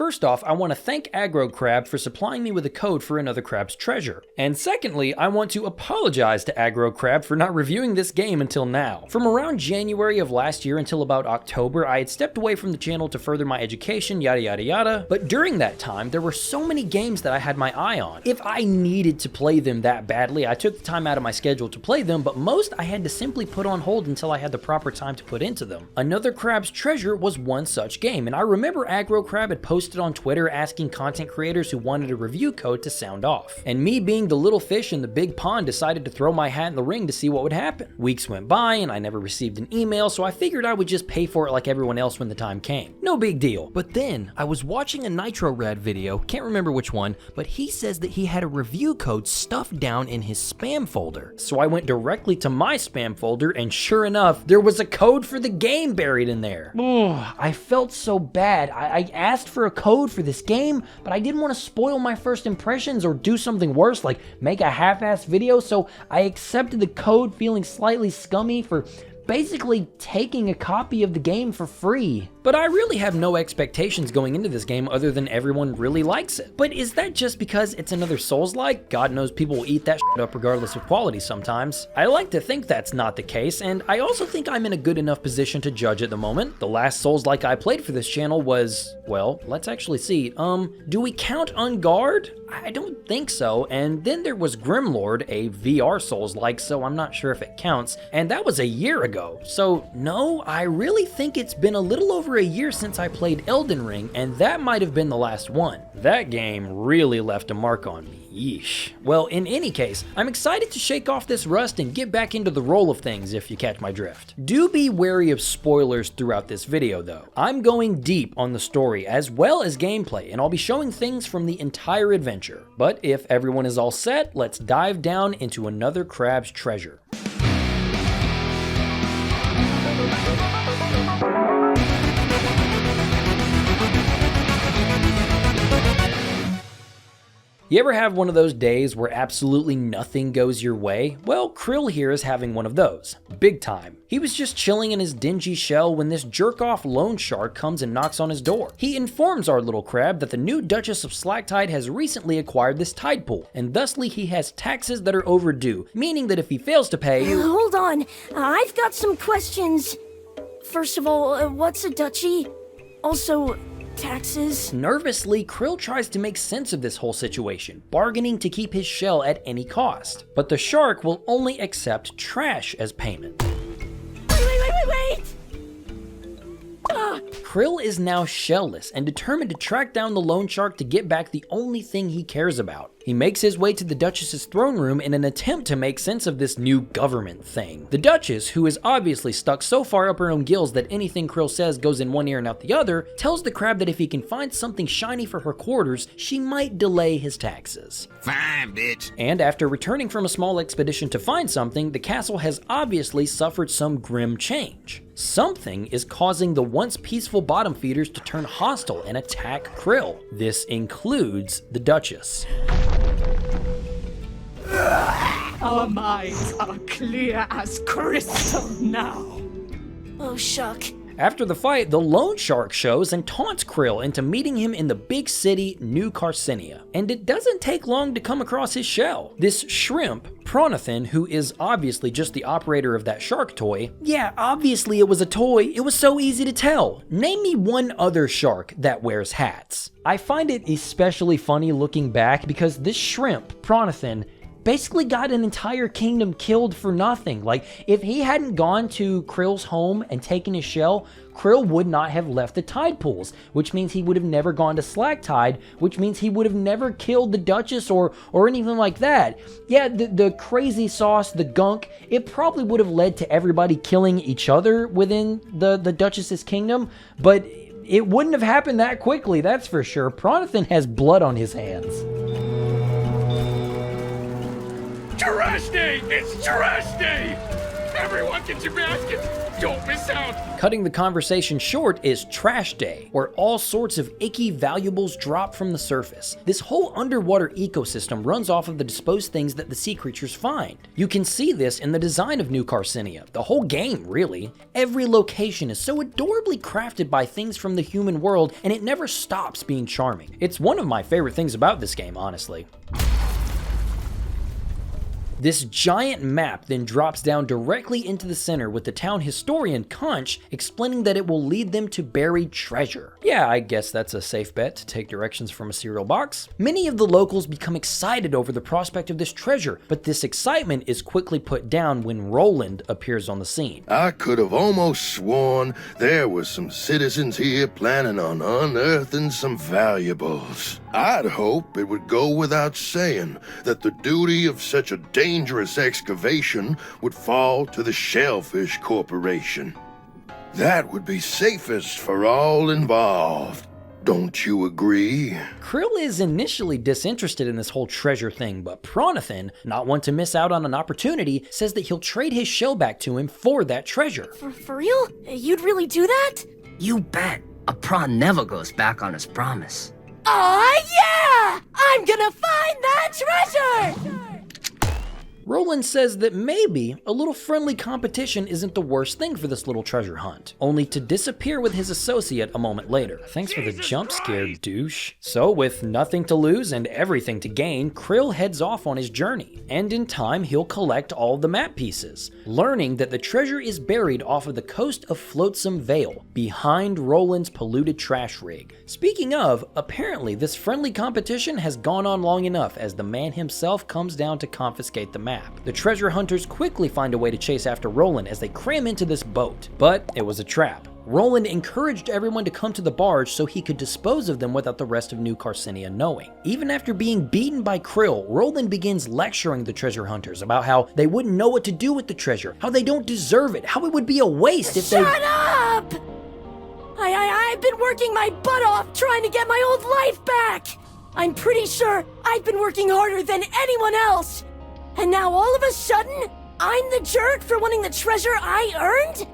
First off, I want to thank Aggro Crab for supplying me with a code for another crab's treasure. And secondly, I want to apologize to Aggro Crab for not reviewing this game until now. From around January of last year until about October, I had stepped away from the channel to further my education, yada yada yada, but during that time, there were so many games that I had my eye on. If I needed to play them that badly, I took the time out of my schedule to play them, but most I had to simply put on hold until I had the proper time to put into them. Another Crab's Treasure was one such game, and I remember Aggro Crab had posted on Twitter asking content creators who wanted a review code to sound off. And me being the little fish in the big pond decided to throw my hat in the ring to see what would happen. Weeks went by and I never received an email, so I figured I would just pay for it like everyone else when the time came. No big deal. But then I was watching a Nitro Rad video, can't remember which one, but he says that he had a review code stuffed down in his spam folder. So I went directly to my spam folder and sure enough, there was a code for the game buried in there. Oh, I felt so bad. I asked for a code for this game, but I didn't want to spoil my first impressions or do something worse like make a half-assed video, so I accepted the code feeling slightly scummy for basically taking a copy of the game for free. But I really have no expectations going into this game other than everyone really likes it. But is that just because it's another Souls-like? God knows people will eat that shit up regardless of quality sometimes. I like to think that's not the case, and I also think I'm in a good enough position to judge at the moment. The last Souls-like I played for this channel was, well, let's actually see. Do we count Unguard? I don't think so. And then there was Grimlord, a VR Souls-like, so I'm not sure if it counts. And that was a year ago. So no, I really think it's been a little over a year since I played Elden Ring, and that might have been the last one. That game really left a mark on me. Yeesh. Well, in any case, I'm excited to shake off this rust and get back into the roll of things, if you catch my drift. Do be wary of spoilers throughout this video, though. I'm going deep on the story as well as gameplay, and I'll be showing things from the entire adventure. But if everyone is all set, let's dive down into another Crab's Treasure. You ever have one of those days where absolutely nothing goes your way? Well, Krill here is having one of those. Big time. He was just chilling in his dingy shell when this jerk-off loan shark comes and knocks on his door. He informs our little crab that the new Duchess of Slacktide has recently acquired this tide pool, and thusly he has taxes that are overdue, meaning that if he fails to pay... Hold on, I've got some questions. First of all, what's a duchy? Also, taxes? Nervously, Krill tries to make sense of this whole situation, bargaining to keep his shell at any cost. But the shark will only accept trash as payment. Wait! Krill is now shellless and determined to track down the loan shark to get back the only thing he cares about. He makes his way to the Duchess's throne room in an attempt to make sense of this new government thing. The Duchess, who is obviously stuck so far up her own gills that anything Krill says goes in one ear and out the other, tells the crab that if he can find something shiny for her quarters, she might delay his taxes. Fine, bitch. And after returning from a small expedition to find something, the castle has obviously suffered some grim change. Something is causing the once peaceful bottom feeders to turn hostile and attack Krill. This includes the Duchess. Our minds are clear as crystal now. Oh, shuck. After the fight, the loan shark shows and taunts Krill into meeting him in the big city, New Carcinia. And it doesn't take long to come across his shell. This shrimp, Pronathan, who is obviously just the operator of that shark toy. Yeah, obviously it was a toy. It was so easy to tell. Name me one other shark that wears hats. I find it especially funny looking back because this shrimp, Pronathan, basically got an entire kingdom killed for nothing. Like, if he hadn't gone to Krill's home and taken his shell, Krill would not have left the tide pools, which means he would have never gone to Slacktide, which means he would have never killed the Duchess or anything like that. Yeah, the crazy sauce, the gunk, it probably would have led to everybody killing each other within the Duchess's kingdom, but it wouldn't have happened that quickly, that's for sure. Pronathan has blood on his hands. Trash day! It's trash day! Everyone get your baskets! Don't miss out! Cutting the conversation short is Trash Day, where all sorts of icky valuables drop from the surface. This whole underwater ecosystem runs off of the disposed things that the sea creatures find. You can see this in the design of New Carcinia, the whole game really. Every location is so adorably crafted by things from the human world, and it never stops being charming. It's one of my favorite things about this game, honestly. This giant map then drops down directly into the center with the town historian Conch explaining that it will lead them to buried treasure. Yeah, I guess that's a safe bet to take directions from a cereal box. Many of the locals become excited over the prospect of this treasure, but this excitement is quickly put down when Roland appears on the scene. I could have almost sworn there were some citizens here planning on unearthing some valuables. I'd hope it would go without saying that the duty of such a dangerous excavation would fall to the Shellfish Corporation. That would be safest for all involved. Don't you agree? Krill is initially disinterested in this whole treasure thing, but Pronathan, not one to miss out on an opportunity, says that he'll trade his shell back to him for that treasure. For real? You'd really do that? You bet. A prawn never goes back on his promise. Aw, yeah! I'm gonna find that treasure! Roland says that maybe a little friendly competition isn't the worst thing for this little treasure hunt, only to disappear with his associate a moment later. Thanks for the jump scare, douche. So with nothing to lose and everything to gain, Krill heads off on his journey, and in time he'll collect all the map pieces, learning that the treasure is buried off of the coast of Flotsam Vale, behind Roland's polluted trash rig. Speaking of, apparently this friendly competition has gone on long enough as the man himself comes down to confiscate the map. The treasure hunters quickly find a way to chase after Roland as they cram into this boat, but it was a trap. Roland encouraged everyone to come to the barge so he could dispose of them without the rest of New Carcinia knowing. Even after being beaten by Krill, Roland begins lecturing the treasure hunters about how they wouldn't know what to do with the treasure, how they don't deserve it, how it would be a waste if they— Shut up! I've been working my butt off trying to get my old life back! I'm pretty sure I've been working harder than anyone else! And now all of a sudden, I'm the jerk for wanting the treasure I earned?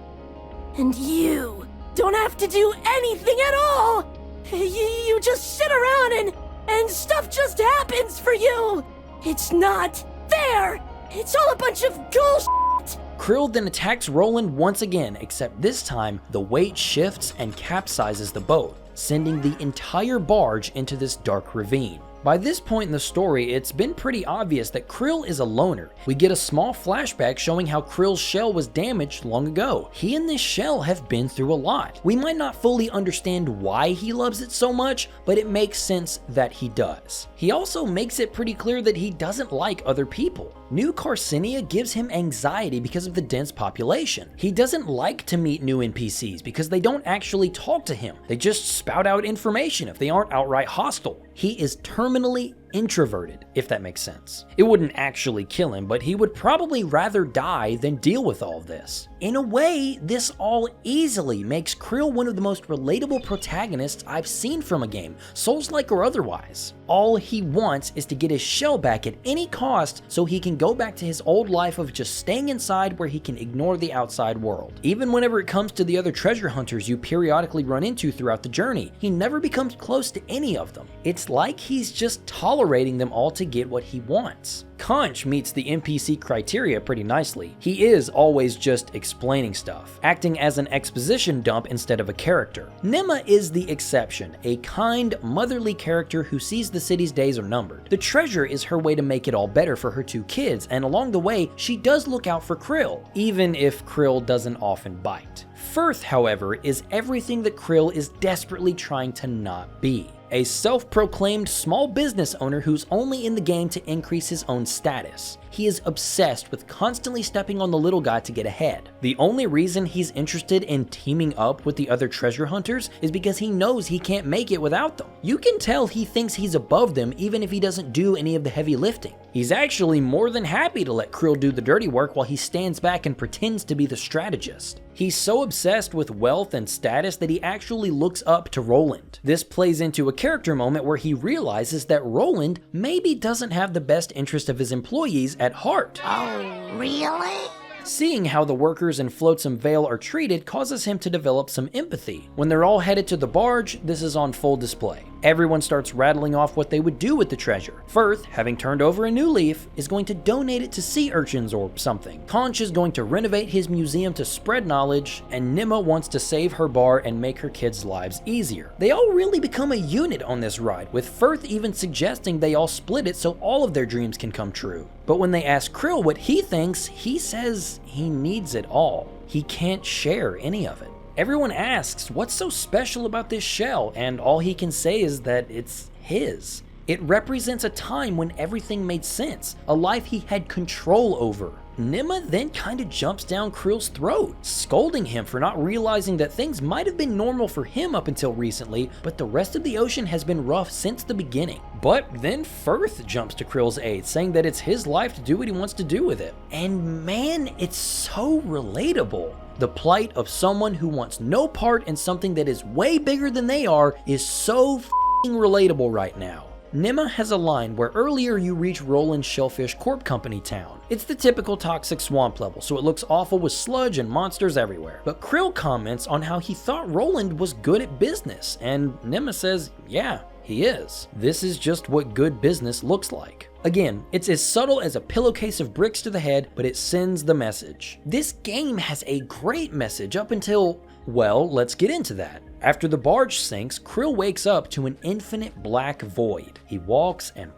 And you don't have to do anything at all! You just sit around and stuff just happens for you! It's not fair! It's all a bunch of bullshit! Krill then attacks Roland once again, except this time the weight shifts and capsizes the boat, sending the entire barge into this dark ravine. By this point in the story, it's been pretty obvious that Krill is a loner. We get a small flashback showing how Krill's shell was damaged long ago. He and this shell have been through a lot. We might not fully understand why he loves it so much, but it makes sense that he does. He also makes it pretty clear that he doesn't like other people. New Carcinia gives him anxiety because of the dense population. He doesn't like to meet new NPCs because they don't actually talk to him. They just spout out information if they aren't outright hostile. He is terminally introverted, if that makes sense. It wouldn't actually kill him, but he would probably rather die than deal with all this. In a way, this all easily makes Krill one of the most relatable protagonists I've seen from a game, Souls-like or otherwise. All he wants is to get his shell back at any cost so he can go back to his old life of just staying inside where he can ignore the outside world. Even whenever it comes to the other treasure hunters you periodically run into throughout the journey, he never becomes close to any of them. It's like he's just tolerating them all to get what he wants. Conch meets the NPC criteria pretty nicely. He is always just explaining stuff, acting as an exposition dump instead of a character. Nema is the exception, a kind, motherly character who sees the city's days are numbered. The treasure is her way to make it all better for her two kids, and along the way, she does look out for Krill, even if Krill doesn't often bite. Firth, however, is everything that Krill is desperately trying to not be. A self-proclaimed small business owner who's only in the game to increase his own status. He is obsessed with constantly stepping on the little guy to get ahead. The only reason he's interested in teaming up with the other treasure hunters is because he knows he can't make it without them. You can tell he thinks he's above them even if he doesn't do any of the heavy lifting. He's actually more than happy to let Krill do the dirty work while he stands back and pretends to be the strategist. He's so obsessed with wealth and status that he actually looks up to Roland. This plays into a character moment where he realizes that Roland maybe doesn't have the best interest of his employees at heart. Oh, really? Seeing how the workers in Flotsam Vale are treated causes him to develop some empathy. When they're all headed to the barge, this is on full display. Everyone starts rattling off what they would do with the treasure. Firth, having turned over a new leaf, is going to donate it to sea urchins or something. Conch is going to renovate his museum to spread knowledge, and Nima wants to save her bar and make her kids' lives easier. They all really become a unit on this ride, with Firth even suggesting they all split it so all of their dreams can come true. But when they ask Krill what he thinks, he says he needs it all. He can't share any of it. Everyone asks what's so special about this shell, and all he can say is that it's his. It represents a time when everything made sense, a life he had control over. Nima then kinda jumps down Krill's throat, scolding him for not realizing that things might have been normal for him up until recently, but the rest of the ocean has been rough since the beginning. But then Firth jumps to Krill's aid, saying that it's his life to do what he wants to do with it. And man, it's so relatable. The plight of someone who wants no part in something that is way bigger than they are is so f***ing relatable right now. Nima has a line where earlier you reach Roland's Shellfish Corp Company town. It's the typical toxic swamp level, so it looks awful with sludge and monsters everywhere. But Krill comments on how he thought Roland was good at business, and Nima says, yeah, he is. This is just what good business looks like. Again, it's as subtle as a pillowcase of bricks to the head, but it sends the message. This game has a great message up until, well, let's get into that. After the barge sinks, Krill wakes up to an infinite black void. He walks and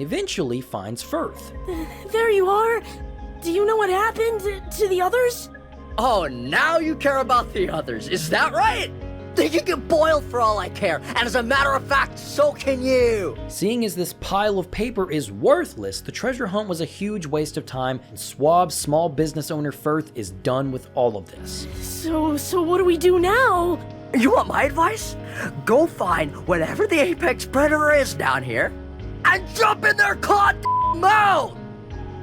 eventually finds Firth. There you are. Do you know what happened to the others? Oh, now you care about the others, is that right? They can get boiled for all I care, and as a matter of fact, so can you! Seeing as this pile of paper is worthless, the treasure hunt was a huge waste of time, and Swab's small business owner Firth is done with all of this. So what do we do now? You want my advice? Go find whatever the apex predator is down here, and jump in their mouth!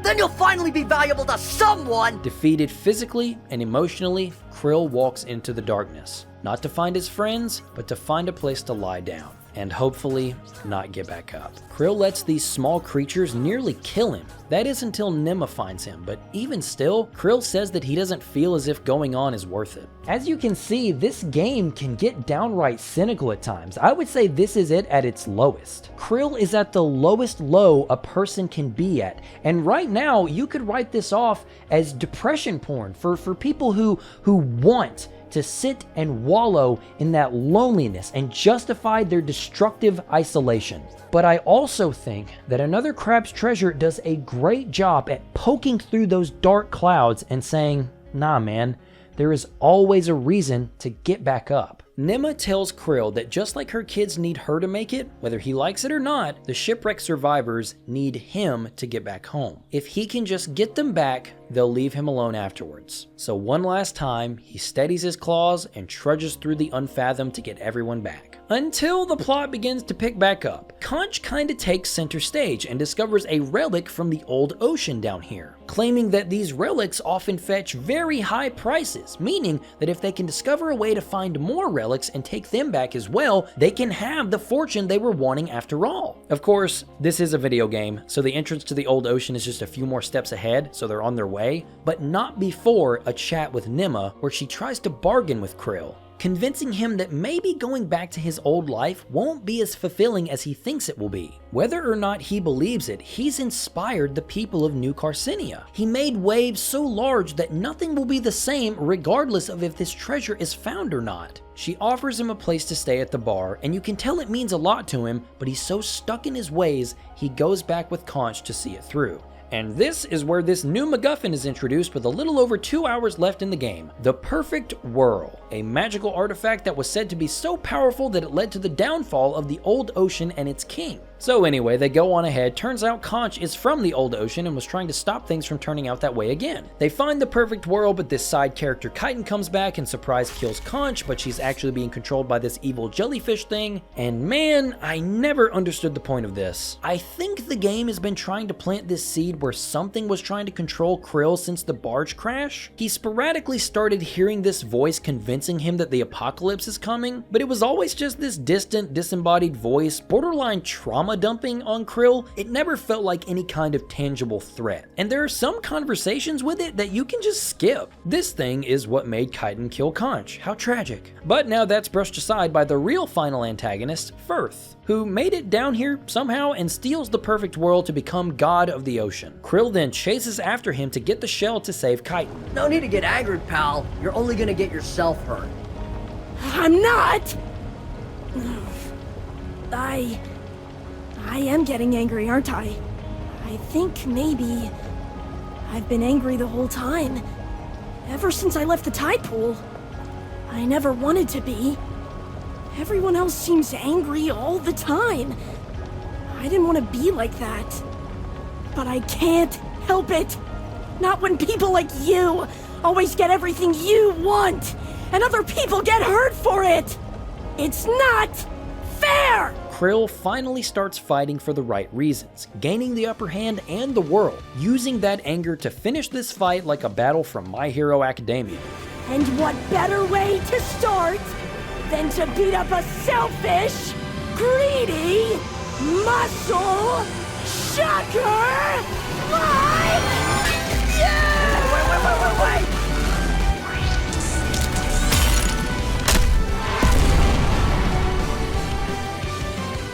Then you'll finally be valuable to someone! Defeated physically and emotionally, Krill walks into the darkness. Not to find his friends, but to find a place to lie down, and hopefully not get back up. Krill lets these small creatures nearly kill him. That is until Nima finds him, but even still, Krill says that he doesn't feel as if going on is worth it. As you can see, this game can get downright cynical at times. I would say this is it at its lowest. Krill is at the lowest low a person can be at, and right now you could write this off as depression porn for people who want to sit and wallow in that loneliness and justify their destructive isolation. But I also think that Another Crab's Treasure does a great job at poking through those dark clouds and saying, nah man, there is always a reason to get back up. Nima tells Krill that just like her kids need her to make it, whether he likes it or not, the shipwreck survivors need him to get back home. If he can just get them back, they'll leave him alone afterwards. So one last time, he steadies his claws and trudges through the unfathomed to get everyone back. Until the plot begins to pick back up. Conch kinda takes center stage and discovers a relic from the old ocean down here, claiming that these relics often fetch very high prices, meaning that if they can discover a way to find more relics and take them back as well, they can have the fortune they were wanting after all. Of course, this is a video game, so the entrance to the old ocean is just a few more steps ahead, so they're on their way, but not before a chat with Nima where she tries to bargain with Krill, convincing him that maybe going back to his old life won't be as fulfilling as he thinks it will be. Whether or not he believes it, he's inspired the people of New Carcinia. He made waves so large that nothing will be the same regardless of if this treasure is found or not. She offers him a place to stay at the bar, and you can tell it means a lot to him, but he's so stuck in his ways, he goes back with Conch to see it through. And this is where this new MacGuffin is introduced with a little over 2 hours left in the game. The Perfect Whirl, a magical artifact that was said to be so powerful that it led to the downfall of the Old Ocean and its king. So anyway, they go on ahead. Turns out Conch is from the Old Ocean and was trying to stop things from turning out that way again. They find the Perfect Whirl, but this side character Chitin comes back and surprise kills Conch, but she's actually being controlled by this evil jellyfish thing. And man, I never understood the point of this. I think the game has been trying to plant this seed where something was trying to control Krill since the barge crash. He sporadically started hearing this voice convincing him that the apocalypse is coming, but it was always just this distant, disembodied voice, borderline trauma trauma dumping on Krill, it never felt like any kind of tangible threat. And there are some conversations with it that you can just skip. This thing is what made Chitin kill Conch. How tragic. But now that's brushed aside by the real final antagonist, Firth, who made it down here somehow and steals the perfect world to become god of the ocean. Krill then chases after him to get the shell to save Chitin. No need to get angered, pal. You're only gonna get yourself hurt. I'm not! I am getting angry, aren't I? I think maybe I've been angry the whole time. Ever since I left the tide pool. I never wanted to be. Everyone else seems angry all the time. I didn't want to be like that. But I can't help it. Not when people like you always get everything you want, and other people get hurt for it. It's not fair! Krill finally starts fighting for the right reasons, gaining the upper hand and the world, using that anger to finish this fight like a battle from My Hero Academia. And what better way to start than to beat up a selfish, greedy, muscle shocker like you! Wait!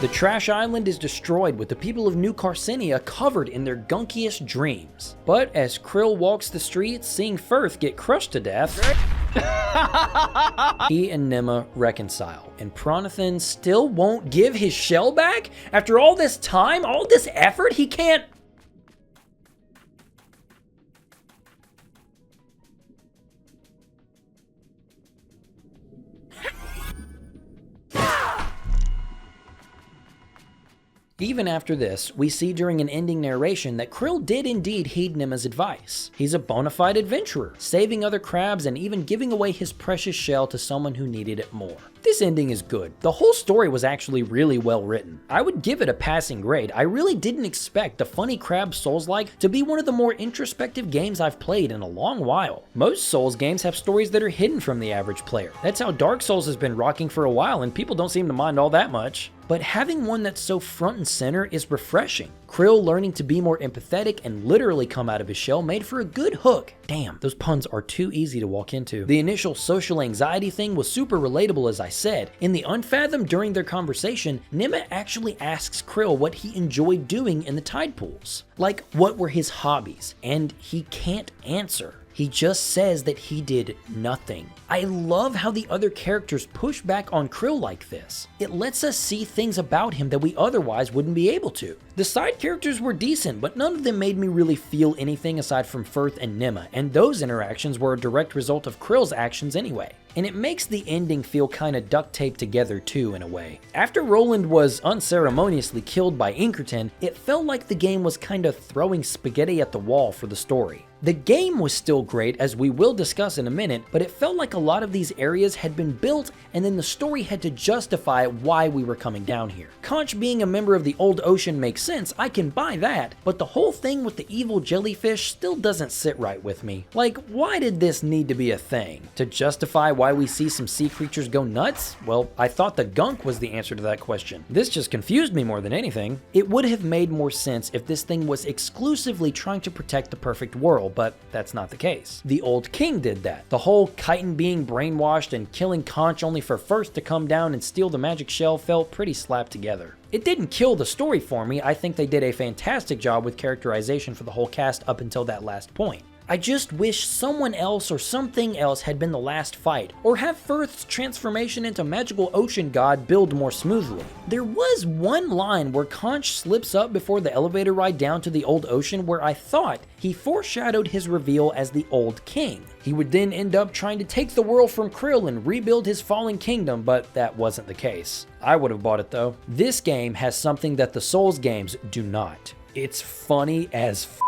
The Trash Island is destroyed with the people of New Carcinia covered in their gunkiest dreams. But as Krill walks the streets seeing Firth get crushed to death, he and Nema reconcile, and Pronathan still won't give his shell back? After all this time, all this effort, he can't... Even after this, we see during an ending narration that Krill did indeed heed Nema's advice. He's a bona fide adventurer, saving other crabs and even giving away his precious shell to someone who needed it more. This ending is good. The whole story was actually really well written. I would give it a passing grade. I really didn't expect the Funny Crab Souls-like to be one of the more introspective games I've played in a long while. Most Souls games have stories that are hidden from the average player. That's how Dark Souls has been rocking for a while and people don't seem to mind all that much. But having one that's so front and center is refreshing. Krill learning to be more empathetic and literally come out of his shell made for a good hook. Damn, those puns are too easy to walk into. The initial social anxiety thing was super relatable, as I said. In the Unfathomed during their conversation, Nema actually asks Krill what he enjoyed doing in the tide pools. Like, what were his hobbies? And he can't answer. He just says that he did nothing. I love how the other characters push back on Krill like this. It lets us see things about him that we otherwise wouldn't be able to. The side characters were decent, but none of them made me really feel anything aside from Firth and Nema, and those interactions were a direct result of Krill's actions anyway. And it makes the ending feel kinda duct taped together too, in a way. After Roland was unceremoniously killed by Inkerton, it felt like the game was kinda throwing spaghetti at the wall for the story. The game was still great, as we will discuss in a minute, but it felt like a lot of these areas had been built and then the story had to justify why we were coming down here. Conch being a member of the Old Ocean makes sense, I can buy that, but the whole thing with the evil jellyfish still doesn't sit right with me. Like, why did this need to be a thing? To justify why we see some sea creatures go nuts? Well, I thought the gunk was the answer to that question. This just confused me more than anything. It would have made more sense if this thing was exclusively trying to protect the perfect world, but that's not the case. The Old King did that. The whole chitin being brainwashed and killing Conch only for Firth to come down and steal the magic shell felt pretty slapped together. It didn't kill the story for me. I think they did a fantastic job with characterization for the whole cast up until that last point. I just wish someone else or something else had been the last fight, or have Firth's transformation into magical ocean god build more smoothly. There was one line where Conch slips up before the elevator ride down to the Old Ocean where I thought he foreshadowed his reveal as the Old King. He would then end up trying to take the world from Krill and rebuild his fallen kingdom, but that wasn't the case. I would have bought it though. This game has something that the Souls games do not. It's funny as f***.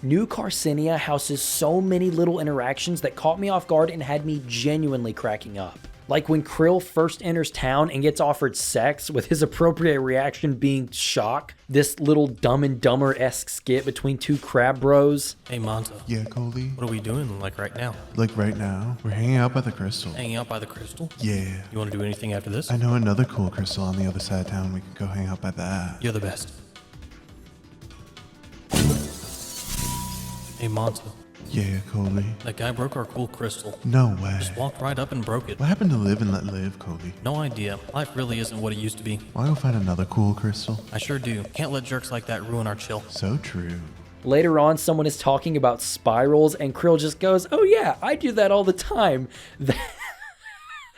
New Carcinia houses so many little interactions that caught me off guard and had me genuinely cracking up. Like when Krill first enters town and gets offered sex, with his appropriate reaction being shock. This little Dumb and Dumber-esque skit between two crab bros. Hey Monta. Yeah, Coley? What are we doing, like right now? Like right now? We're hanging out by the crystal. Hanging out by the crystal? Yeah. You want to do anything after this? I know another cool crystal on the other side of town. We could go hang out by that. You're the best. Hey Monta. Yeah, Coley? That guy broke our cool crystal. No way. Just walked right up and broke it. What happened to live and let live, Coley? No idea. Life really isn't what it used to be. Wanna go find another cool crystal? I sure do. Can't let jerks like that ruin our chill. So true. Later on, someone is talking about spirals, and Krill just goes, "Oh yeah, I do that all the time."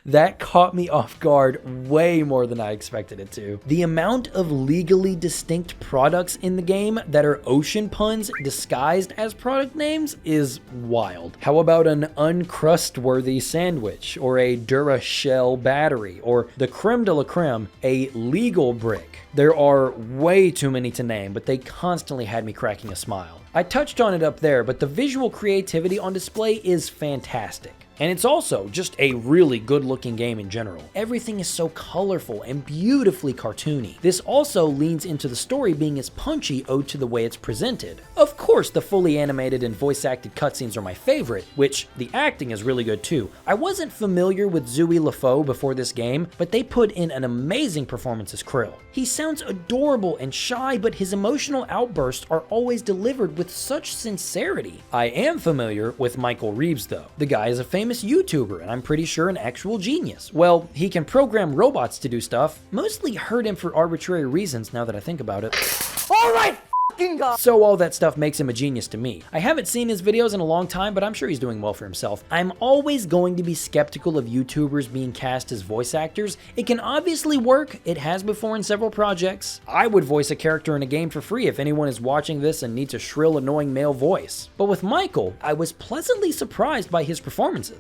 That caught me off guard way more than I expected it to. The amount of legally distinct products in the game that are ocean puns disguised as product names is wild. How about an uncrustworthy sandwich, or a Duracell battery, or the creme de la creme, a legal brick? There are way too many to name, but they constantly had me cracking a smile. I touched on it up there, but the visual creativity on display is fantastic. And it's also just a really good looking game in general. Everything is so colorful and beautifully cartoony. This also leans into the story being as punchy owed to the way it's presented. Of course, the fully animated and voice acted cutscenes are my favorite, which the acting is really good too. I wasn't familiar with Zooey LaFoe before this game, but they put in an amazing performance as Krill. He sounds adorable and shy, but his emotional outbursts are always delivered with such sincerity. I am familiar with Michael Reeves though. The guy is a famous YouTuber, and I'm pretty sure an actual genius. Well, he can program robots to do stuff. Mostly heard him for arbitrary reasons now that I think about it. Alright, f***ing God! So all that stuff makes him a genius to me. I haven't seen his videos in a long time, but I'm sure he's doing well for himself. I'm always going to be skeptical of YouTubers being cast as voice actors. It can obviously work. It has before in several projects. I would voice a character in a game for free if anyone is watching this and needs a shrill, annoying male voice. But with Michael, I was pleasantly surprised by his performances.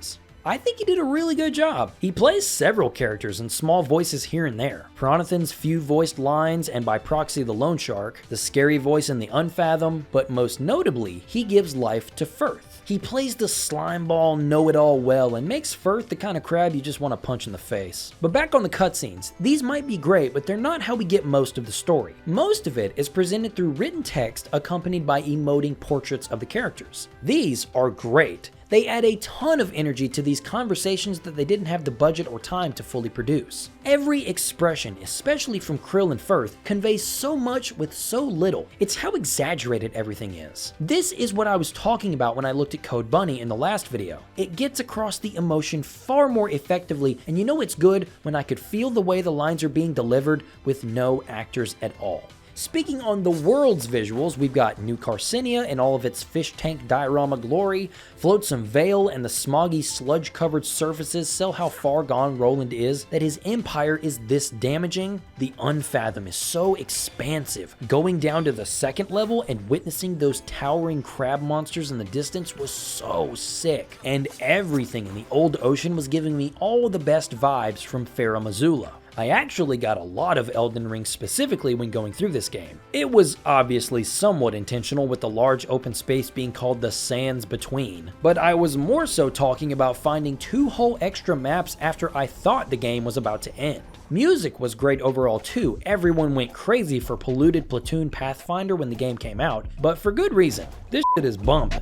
I think he did a really good job. He plays several characters and small voices here and there. Pronathan's few voiced lines, and by proxy the Loan Shark, the scary voice in the Unfathom, but most notably, he gives life to Firth. He plays the slimeball know-it-all well and makes Firth the kind of crab you just want to punch in the face. But back on the cutscenes, these might be great, but they're not how we get most of the story. Most of it is presented through written text accompanied by emoting portraits of the characters. These are great. They add a ton of energy to these conversations that they didn't have the budget or time to fully produce. Every expression, especially from Krill and Firth, conveys so much with so little. It's how exaggerated everything is. This is what I was talking about when I looked at Code Bunny in the last video. It gets across the emotion far more effectively, and you know it's good when I could feel the way the lines are being delivered with no actors at all. Speaking on the world's visuals, we've got New Carcinia in all of its fish tank diorama glory, Flotsam Vale and the smoggy sludge-covered surfaces sell how far gone Roland is, that his empire is this damaging. The Unfathom is so expansive. Going down to the second level and witnessing those towering crab monsters in the distance was so sick. And everything in the old ocean was giving me all the best vibes from Farum Azula. I actually got a lot of Elden Ring specifically when going through this game. It was obviously somewhat intentional with the large open space being called the Sands Between, but I was more so talking about finding 2 whole extra maps after I thought the game was about to end. Music was great overall too. Everyone went crazy for Polluted Platoon Pathfinder when the game came out, but for good reason. This shit is bumping.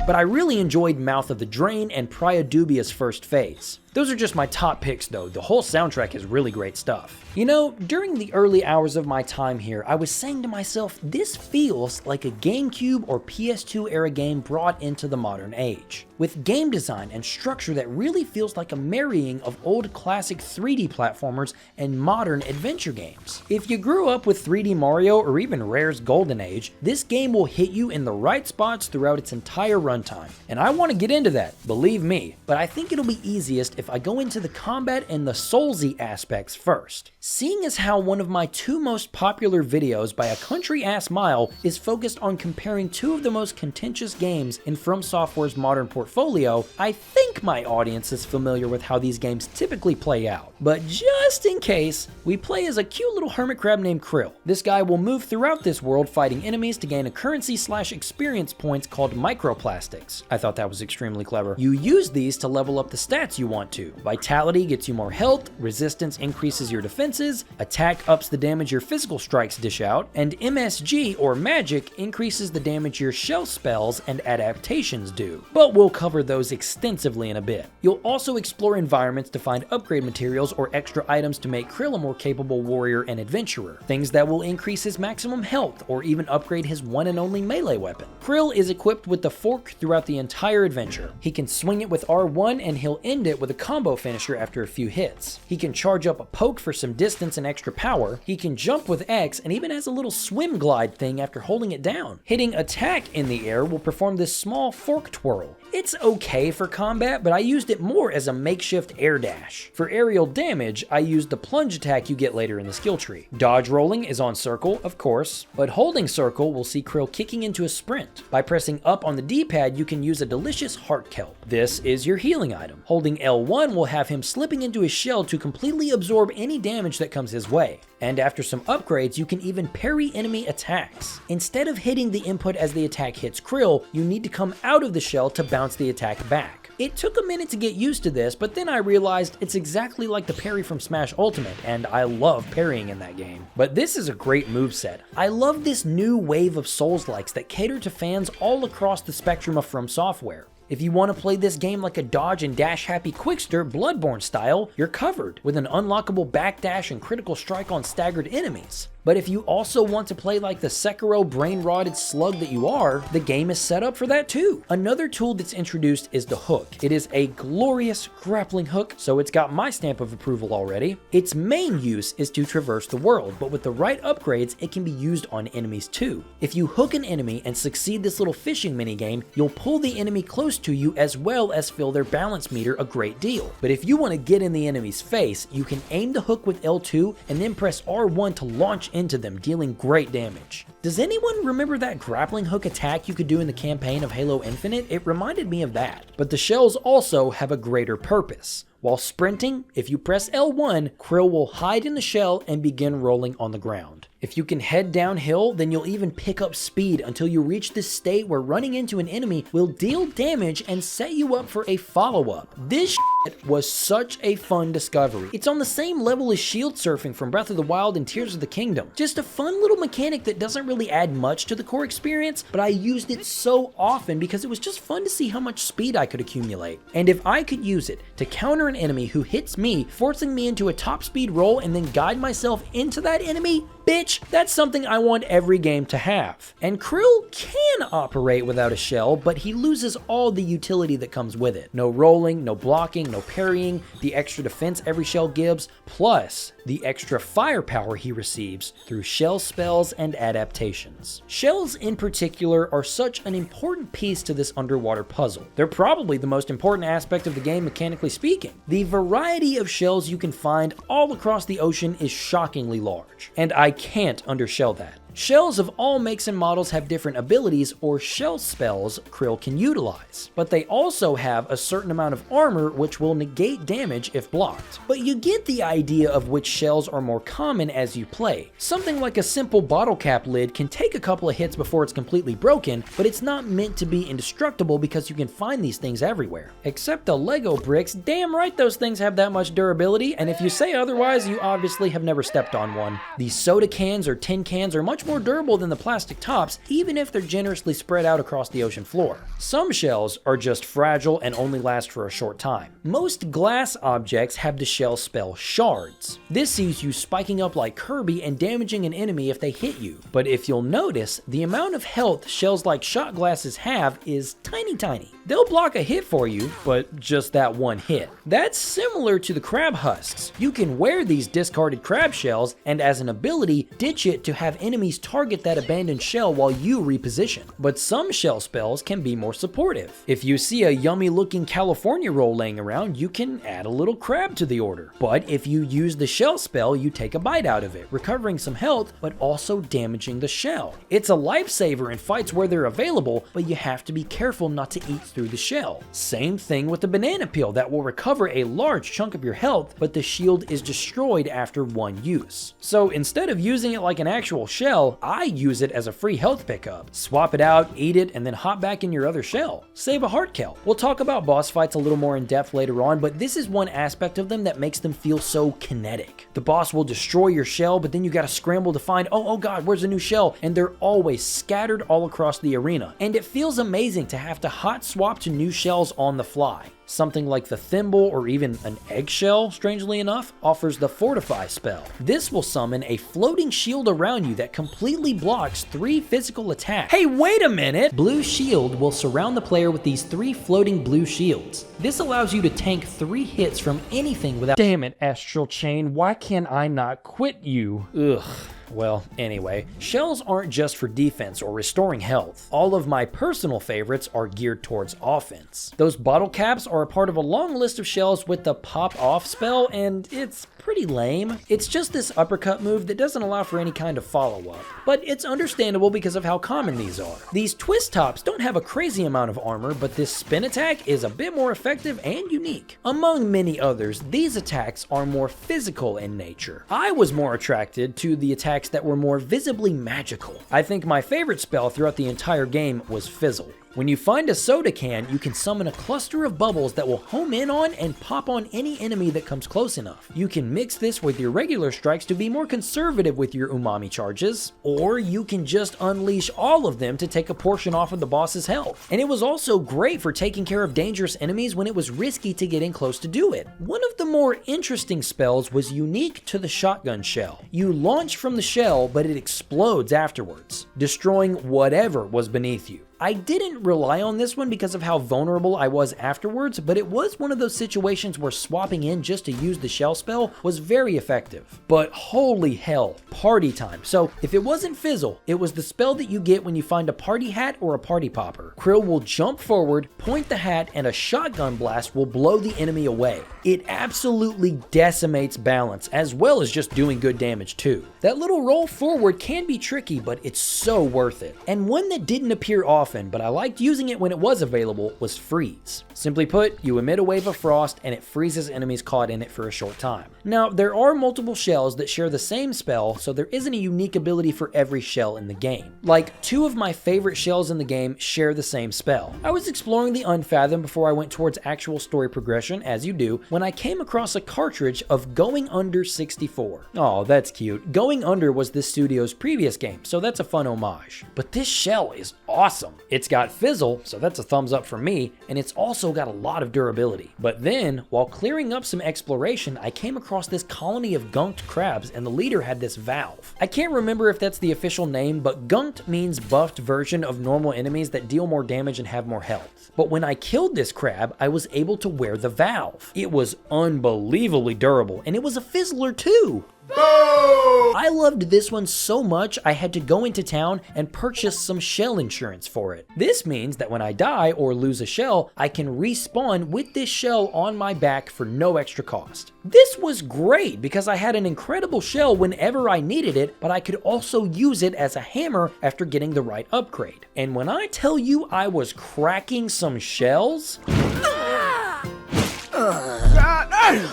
But I really enjoyed Mouth of the Drain and Praia Dubia's first phase. Those are just my top picks though. The whole soundtrack is really great stuff. You know, during the early hours of my time here, I was saying to myself, this feels like a GameCube or PS2 era game brought into the modern age, with game design and structure that really feels like a marrying of old classic 3D platformers and modern adventure games. If you grew up with 3D Mario or even Rare's Golden Age, this game will hit you in the right spots throughout its entire runtime. And I want to get into that, believe me, but I think it'll be easiest if if I go into the combat and the soulsy aspects first. Seeing as how one of my two most popular videos by a country-ass mile is focused on comparing two of the most contentious games in From Software's modern portfolio, I think my audience is familiar with how these games typically play out. But just in case, we play as a cute little hermit crab named Krill. This guy will move throughout this world fighting enemies to gain a currency/experience points called microplastics. I thought that was extremely clever. You use these to level up the stats you want to. Vitality gets you more health, resistance increases your defenses, attack ups the damage your physical strikes dish out, and MSG or magic increases the damage your shell spells and adaptations do. But we'll cover those extensively in a bit. You'll also explore environments to find upgrade materials or extra items to make Krill a more capable warrior and adventurer. Things that will increase his maximum health or even upgrade his one and only melee weapon. Krill is equipped with the fork throughout the entire adventure. He can swing it with R1 and he'll end it with a combo finisher after a few hits. He can charge up a poke for some distance and extra power. He can jump with X and even has a little swim glide thing after holding it down. Hitting attack in the air will perform this small fork twirl. It's okay for combat, but I used it more as a makeshift air dash. For aerial damage, I used the plunge attack you get later in the skill tree. Dodge rolling is on circle, of course, but holding circle will see Krill kicking into a sprint. By pressing up on the D-pad, you can use a delicious heart kelp. This is your healing item. Holding L1 will have him slipping into his shell to completely absorb any damage that comes his way. And after some upgrades, you can even parry enemy attacks. Instead of hitting the input as the attack hits Krill, you need to come out of the shell to bounce the attack back. It took a minute to get used to this, but then I realized it's exactly like the parry from Smash Ultimate, and I love parrying in that game. But this is a great moveset. I love this new wave of Souls-likes that cater to fans all across the spectrum of From Software. If you want to play this game like a dodge and dash happy Quickster Bloodborne style, you're covered with an unlockable backdash and critical strike on staggered enemies. But if you also want to play like the Sekiro brain-rotted slug that you are, the game is set up for that too. Another tool that's introduced is the hook. It is a glorious grappling hook, so it's got my stamp of approval already. Its main use is to traverse the world, but with the right upgrades, it can be used on enemies too. If you hook an enemy and succeed this little fishing minigame, you'll pull the enemy close to you as well as fill their balance meter a great deal. But if you want to get in the enemy's face, you can aim the hook with L2 and then press R1 to launch into them, dealing great damage. Does anyone remember that grappling hook attack you could do in the campaign of Halo Infinite? It reminded me of that. But the shells also have a greater purpose. While sprinting, if you press L1, Krill will hide in the shell and begin rolling on the ground. If you can head downhill, then you'll even pick up speed until you reach this state where running into an enemy will deal damage and set you up for a follow-up. This shit was such a fun discovery. It's on the same level as shield surfing from Breath of the Wild and Tears of the Kingdom. Just a fun little mechanic that doesn't really add much to the core experience, but I used it so often because it was just fun to see how much speed I could accumulate. And if I could use it to counter an enemy who hits me, forcing me into a top speed roll and then guide myself into that enemy, bitch, that's something I want every game to have. And Krill can operate without a shell, but he loses all the utility that comes with it. No rolling, no blocking, no parrying, the extra defense every shell gives, plus the extra firepower he receives through shell spells and adaptations. Shells in particular are such an important piece to this underwater puzzle. They're probably the most important aspect of the game mechanically speaking. The variety of shells you can find all across the ocean is shockingly large, and I can't undershell that. Shells of all makes and models have different abilities or shell spells Krill can utilize, but they also have a certain amount of armor which will negate damage if blocked. But you get the idea of which shells are more common as you play. Something like a simple bottle cap lid can take a couple of hits before it's completely broken, but it's not meant to be indestructible because you can find these things everywhere. Except the Lego bricks, damn right those things have that much durability, and if you say otherwise, you obviously have never stepped on one. These soda cans or tin cans are much more durable than the plastic tops, even if they're generously spread out across the ocean floor. Some shells are just fragile and only last for a short time. Most glass objects have the shell spell shards. This sees you spiking up like Kirby and damaging an enemy if they hit you. But if you'll notice, the amount of health shells like shot glasses have is tiny. They'll block a hit for you, but just that one hit. That's similar to the crab husks. You can wear these discarded crab shells and as an ability, ditch it to have enemies enemies target that abandoned shell while you reposition. But some shell spells can be more supportive. If you see a yummy looking California roll laying around, you can add a little crab to the order. But if you use the shell spell, you take a bite out of it, recovering some health, but also damaging the shell. It's a lifesaver in fights where they're available, but you have to be careful not to eat through the shell. Same thing with the banana peel that will recover a large chunk of your health, but the shield is destroyed after one use. So instead of using it like an actual shell, I use it as a free health pickup. Swap it out, eat it, and then hop back in your other shell. Save a heart kel. We'll talk about boss fights a little more in depth later on, but this is one aspect of them that makes them feel so kinetic. The boss will destroy your shell, but then you gotta scramble to find, oh god, where's a new shell? And they're always scattered all across the arena. And it feels amazing to have to hot swap to new shells on the fly. Something like the thimble or even an eggshell, strangely enough, offers the Fortify spell. This will summon a floating shield around you that completely blocks 3 physical attacks. Hey, wait a minute! Blue shield will surround the player with these 3 floating blue shields. This allows you to tank 3 hits from anything without— Damn it, Astral Chain, why can I not quit you? Ugh. Well, anyway, shells aren't just for defense or restoring health. All of my personal favorites are geared towards offense. Those bottle caps are a part of a long list of shells with the pop off spell, and it's pretty lame. It's just this uppercut move that doesn't allow for any kind of follow-up. But it's understandable because of how common these are. These twist tops don't have a crazy amount of armor, but this spin attack is a bit more effective and unique. Among many others, these attacks are more physical in nature. I was more attracted to the attacks that were more visibly magical. I think my favorite spell throughout the entire game was Fizzle. When you find a soda can, you can summon a cluster of bubbles that will home in on and pop on any enemy that comes close enough. You can mix this with your regular strikes to be more conservative with your umami charges, or you can just unleash all of them to take a portion off of the boss's health. And it was also great for taking care of dangerous enemies when it was risky to get in close to do it. One of the more interesting spells was unique to the shotgun shell. You launch from the shell, but it explodes afterwards, destroying whatever was beneath you. I didn't rely on this one because of how vulnerable I was afterwards, but it was one of those situations where swapping in just to use the shell spell was very effective. But holy hell, party time. So if it wasn't Fizzle, it was the spell that you get when you find a party hat or a party popper. Krill will jump forward, point the hat, and a shotgun blast will blow the enemy away. It absolutely decimates balance, as well as just doing good damage too. That little roll forward can be tricky, but it's so worth it. And one that didn't appear often, but I liked using it when it was available, was Freeze. Simply put, you emit a wave of frost and it freezes enemies caught in it for a short time. Now, there are multiple shells that share the same spell, so there isn't a unique ability for every shell in the game. Like, 2 of my favorite shells in the game share the same spell. I was exploring the Unfathom before I went towards actual story progression, as you do, when I came across a cartridge of Going Under 64. Oh, that's cute. Going Under was this studio's previous game, so that's a fun homage. But this shell is awesome. It's got Fizzle, so that's a thumbs up from me, and it's also got a lot of durability. But then, while clearing up some exploration, I came across this colony of gunked crabs, and the leader had this valve. I can't remember if that's the official name, but gunked means buffed version of normal enemies that deal more damage and have more health. But when I killed this crab, I was able to wear the valve. It was unbelievably durable, and it was a fizzler too. I loved this one so much I had to go into town and purchase some shell insurance for it. This means that when I die or lose a shell, I can respawn with this shell on my back for no extra cost. This was great because I had an incredible shell whenever I needed it, but I could also use it as a hammer after getting the right upgrade. And when I tell you I was cracking some shells,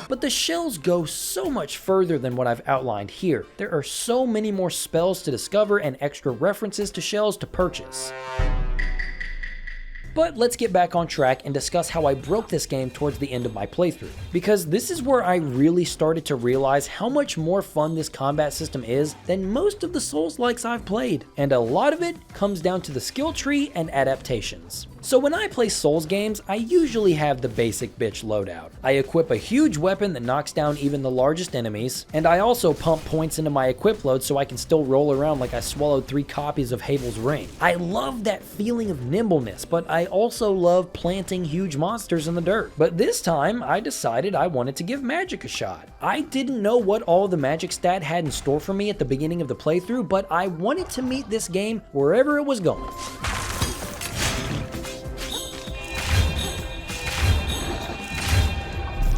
but the shells go so much further than what I've outlined here. There are so many more spells to discover and extra references to shells to purchase. But let's get back on track and discuss how I broke this game towards the end of my playthrough, because this is where I really started to realize how much more fun this combat system is than most of the Souls-likes I've played, and a lot of it comes down to the skill tree and adaptations. So when I play Souls games, I usually have the basic bitch loadout. I equip a huge weapon that knocks down even the largest enemies, and I also pump points into my equip load so I can still roll around like I swallowed 3 copies of Havel's Ring. I love that feeling of nimbleness, but I also love planting huge monsters in the dirt. But this time, I decided I wanted to give magic a shot. I didn't know what all the magic stat had in store for me at the beginning of the playthrough, but I wanted to meet this game wherever it was going.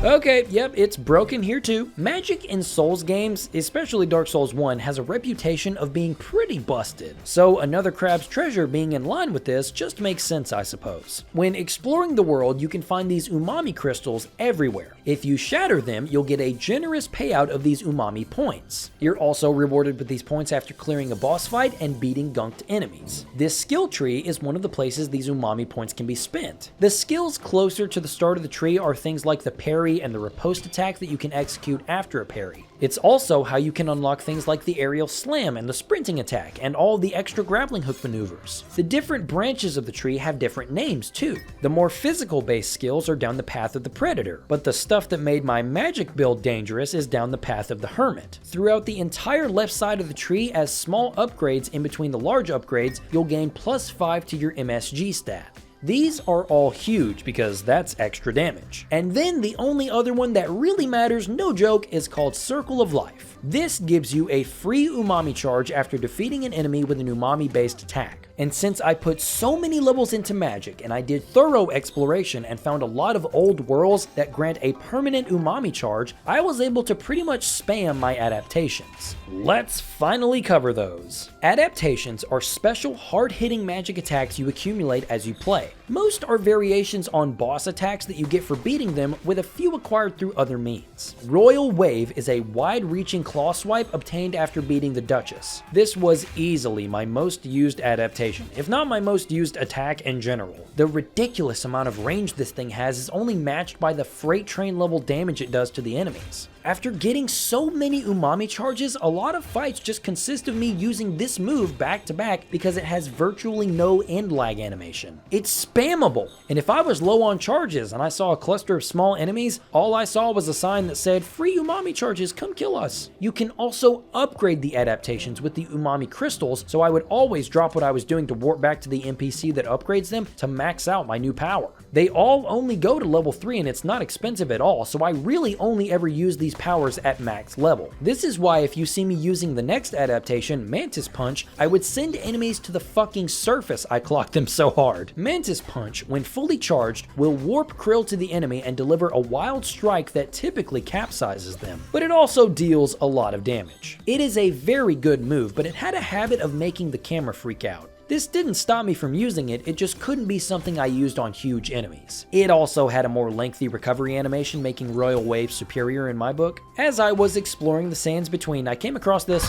Okay, yep, it's broken here too. Magic in Souls games, especially Dark Souls 1, has a reputation of being pretty busted. So another Crab's Treasure being in line with this just makes sense, I suppose. When exploring the world, you can find these umami crystals everywhere. If you shatter them, you'll get a generous payout of these umami points. You're also rewarded with these points after clearing a boss fight and beating gunked enemies. This skill tree is one of the places these umami points can be spent. The skills closer to the start of the tree are things like the parry and the riposte attack that you can execute after a parry. It's also how you can unlock things like the aerial slam and the sprinting attack and all the extra grappling hook maneuvers. The different branches of the tree have different names too. The more physical based skills are down the path of the predator, but the stuff that made my magic build dangerous is down the path of the hermit. Throughout the entire left side of the tree, as small upgrades in between the large upgrades, you'll gain +5 to your MSG stat. These are all huge because that's extra damage. And then the only other one that really matters, no joke, is called Circle of Life. This gives you a free umami charge after defeating an enemy with an umami based attack. And since I put so many levels into magic and I did thorough exploration and found a lot of old worlds that grant a permanent umami charge, I was able to pretty much spam my adaptations. Let's finally cover those. Adaptations are special hard-hitting magic attacks you accumulate as you play. Most are variations on boss attacks that you get for beating them, with a few acquired through other means. Royal Wave is a wide-reaching claw swipe obtained after beating the Duchess. This was easily my most used adaptation, if not my most used attack in general. The ridiculous amount of range this thing has is only matched by the freight train level damage it does to the enemies. After getting so many umami charges, a lot of fights just consist of me using this move back to back because it has virtually no end lag animation. It's spammable, and if I was low on charges and I saw a cluster of small enemies, all I saw was a sign that said, "Free umami charges, come kill us." You can also upgrade the adaptations with the umami crystals, so I would always drop what I was doing to warp back to the NPC that upgrades them to max out my new power. They all only go to level 3 and it's not expensive at all, so I really only ever use these powers at max level. This is why if you see me using the next adaptation, Mantis Punch, I would send enemies to the fucking surface, I clocked them so hard. Mantis Punch, when fully charged, will warp Krill to the enemy and deliver a wild strike that typically capsizes them, but it also deals a lot of damage. It is a very good move, but it had a habit of making the camera freak out. This didn't stop me from using it, it just couldn't be something I used on huge enemies. It also had a more lengthy recovery animation, making Royal Wave superior in my book. As I was exploring the sands between, I came across this.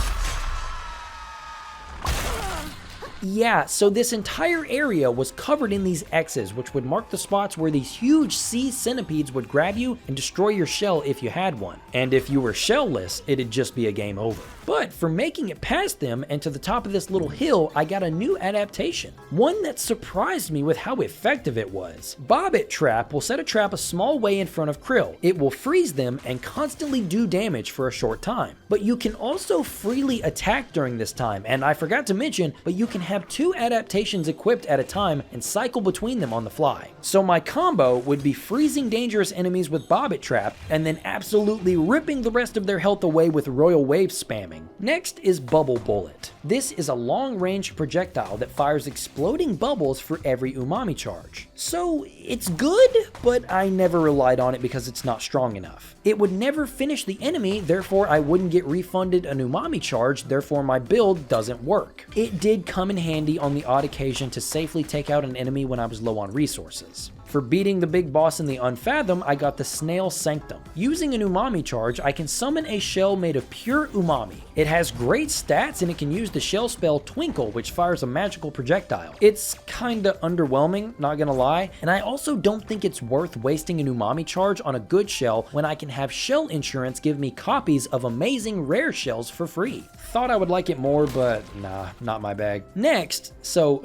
Yeah, so this entire area was covered in these X's, which would mark the spots where these huge sea centipedes would grab you and destroy your shell if you had one. And if you were shellless, it'd just be a game over. But for making it past them and to the top of this little hill, I got a new adaptation. One that surprised me with how effective it was. Bobbit Trap will set a trap a small way in front of Krill. It will freeze them and constantly do damage for a short time. But you can also freely attack during this time, and I forgot to mention, but you can have 2 adaptations equipped at a time and cycle between them on the fly. So my combo would be freezing dangerous enemies with Bobbit Trap and then absolutely ripping the rest of their health away with Royal Wave spamming. Next is Bubble Bullet. This is a long-range projectile that fires exploding bubbles for every umami charge. So it's good, but I never relied on it because it's not strong enough. It would never finish the enemy, therefore I wouldn't get refunded an umami charge, therefore my build doesn't work. It did come in handy on the odd occasion to safely take out an enemy when I was low on resources. For beating the big boss in the Unfathom, I got the Snail Sanctum. Using an umami charge, I can summon a shell made of pure umami. It has great stats and it can use the shell spell Twinkle, which fires a magical projectile. It's kinda underwhelming, not gonna lie, and I also don't think it's worth wasting an umami charge on a good shell when I can have shell insurance give me copies of amazing rare shells for free. Thought I would like it more, but nah, not my bag. Next, so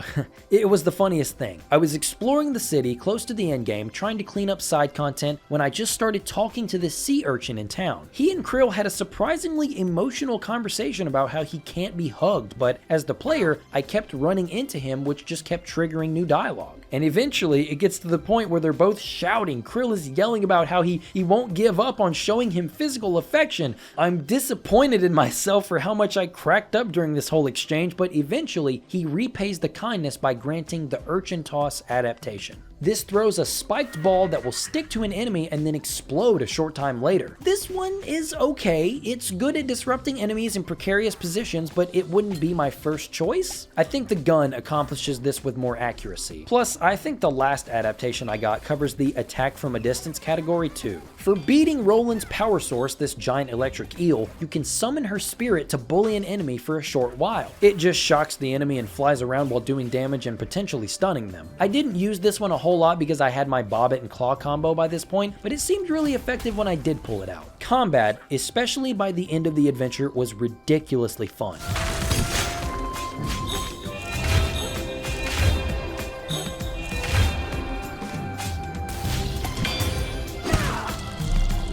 it was the funniest thing. I was exploring the city close to the endgame, trying to clean up side content when I just started talking to this sea urchin in town. He and Krill had a surprisingly emotional conversation about how he can't be hugged, but as the player, I kept running into him, which just kept triggering new dialogue. And eventually, it gets to the point where they're both shouting. Krill is yelling about how he won't give up on showing him physical affection. I'm disappointed in myself for how much I cracked up during this whole exchange, but eventually, he repays the kindness by granting the Urchin Toss adaptation. This throws a spiked ball that will stick to an enemy and then explode a short time later. This one is okay. It's good at disrupting enemies in precarious positions, but it wouldn't be my first choice. I think the gun accomplishes this with more accuracy. Plus, I think the last adaptation I got covers the attack from a distance category too. For beating Roland's power source, this giant electric eel, you can summon her spirit to bully an enemy for a short while. It just shocks the enemy and flies around while doing damage and potentially stunning them. I didn't use this one a whole lot because I had my Bobbit and Claw combo by this point, but it seemed really effective when I did pull it out. Combat, especially by the end of the adventure, was ridiculously fun.